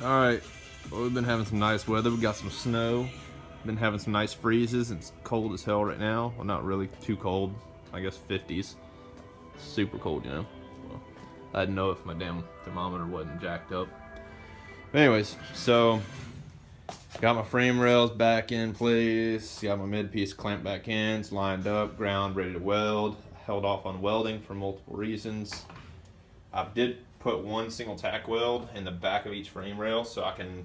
Alright, well, we've been having some nice weather. We got some snow. Been having some nice freezes. It's cold as hell right now. Well, not really too cold. I guess 50s. Super cold, you know. Well, I didn't know if my damn thermometer wasn't jacked up. But anyways, so got my frame rails back in place. Got my mid piece clamped back in. It's lined up, ground, ready to weld. Held off on welding for multiple reasons. I did put one single tack weld in the back of each frame rail so I can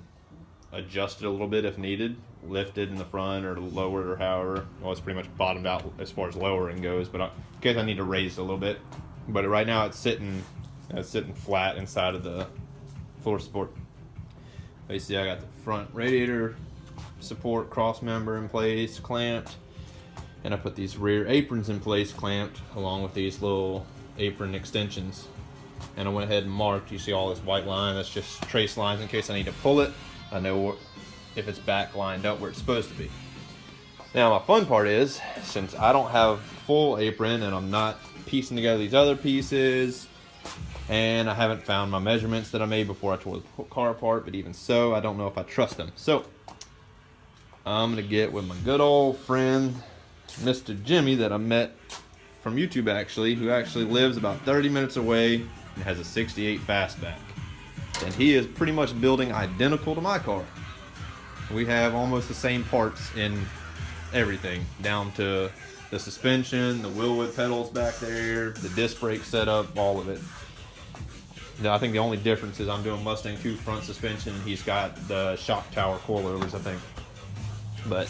adjust it a little bit if needed, lift it in the front or lower it or however. Well, it's pretty much bottomed out as far as lowering goes, but in case I need to raise it a little bit. But right now it's sitting flat inside of the floor support. Basically, I got the front radiator support cross member in place, clamped, and I put these rear aprons in place, clamped, along with these little apron extensions. And I went ahead and marked. You see all this white line, that's just trace lines in case I need to pull it. I know if it's back lined up where it's supposed to be. Now my fun part is, since I don't have full apron and I'm not piecing together these other pieces, and I haven't found my measurements that I made before I tore the car apart, but even so, I don't know if I trust them. So I'm gonna get with my good old friend, Mr. Jimmy, that I met from YouTube actually, who actually lives about 30 minutes away and has a 68 fastback. And he is pretty much building identical to my car. We have almost the same parts in everything, down to the suspension, the wheel width pedals back there, the disc brake setup, all of it. Now, I think the only difference is I'm doing Mustang 2 front suspension. He's got the shock tower coilovers, I think. But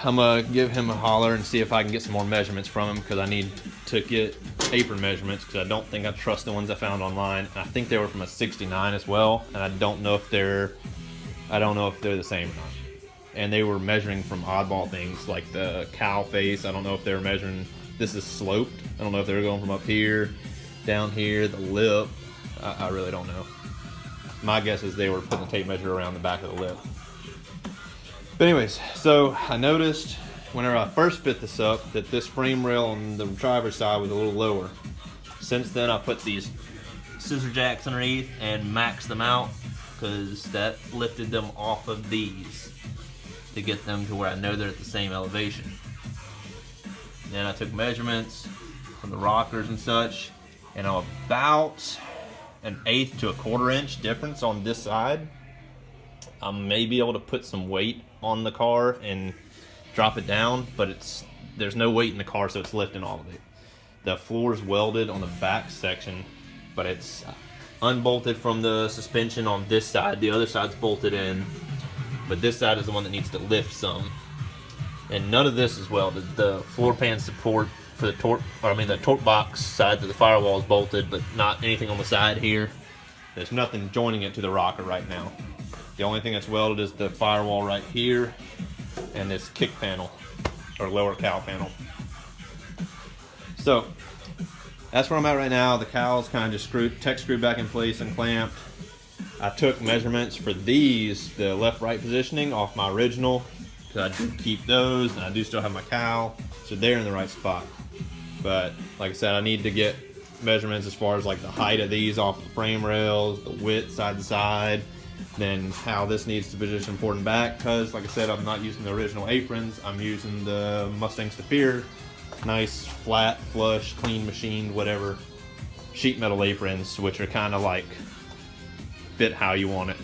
I'm gonna give him a holler and see if I can get some more measurements from him, because I need to get apron measurements, because I don't think I trust the ones I found online. I think they were from a 69 as well, and I don't know if they're the same or not. And they were measuring from oddball things like the cow face. I don't know if they were measuring, this is sloped. I don't know if they were going from up here, down here, the lip. I really don't know. My guess is they were putting a tape measure around the back of the lip. But anyways, so I noticed whenever I first fit this up that this frame rail on the driver's side was a little lower. Since then, I put these scissor jacks underneath and maxed them out, because that lifted them off of these to get them to where I know they're at the same elevation. Then I took measurements from the rockers and such, and I'm about an 1/8 to 1/4 inch difference on this side. I may be able to put some weight on the car and drop it down, but there's no weight in the car, so it's lifting all of it. The floor is welded on the back section, but it's unbolted from the suspension on this side. The other side's bolted in, but this side is the one that needs to lift some. And none of this is welded. The floor pan support for the torque box side to the firewall is bolted, but not anything on the side here. There's nothing joining it to the rocker right now. The only thing that's welded is the firewall right here and this kick panel, or lower cowl panel. So that's where I'm at right now. The cowl's kind of just tech screwed back in place and clamped. I took measurements for these, the left-right positioning, off my original, because I do keep those, and I do still have my cowl, so they're in the right spot. But like I said, I need to get measurements as far as like the height of these off the frame rails, the width side to side, then how this needs to position forward and back, because like I said, I'm not using the original aprons. I'm using the Mustang Stafir, nice flat flush clean machined whatever sheet metal aprons, which are kind of like fit how you want it.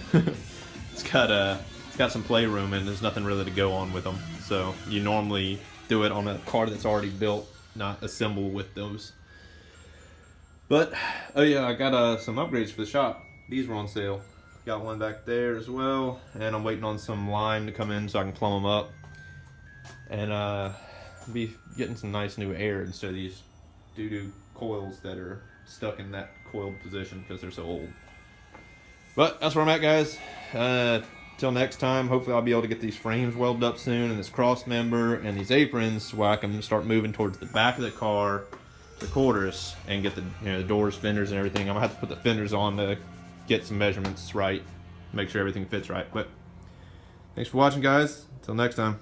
It's got some play room and there's nothing really to go on with them, so you normally do it on a car that's already built, not assemble with those. But oh yeah, I got some upgrades for the shop. These were on sale. Got one back there as well, and I'm waiting on some line to come in so I can plumb them up, and be getting some nice new air instead of these doo-doo coils that are stuck in that coiled position because they're so old. But that's where I'm at, guys. Till next time, hopefully I'll be able to get these frames welded up soon, and this cross member and these aprons, where I can start moving towards the back of the car, the quarters, and get the doors, fenders, and everything. I'm gonna have to put the fenders on to get some measurements right, make sure everything fits right. But thanks for watching, guys. Until next time.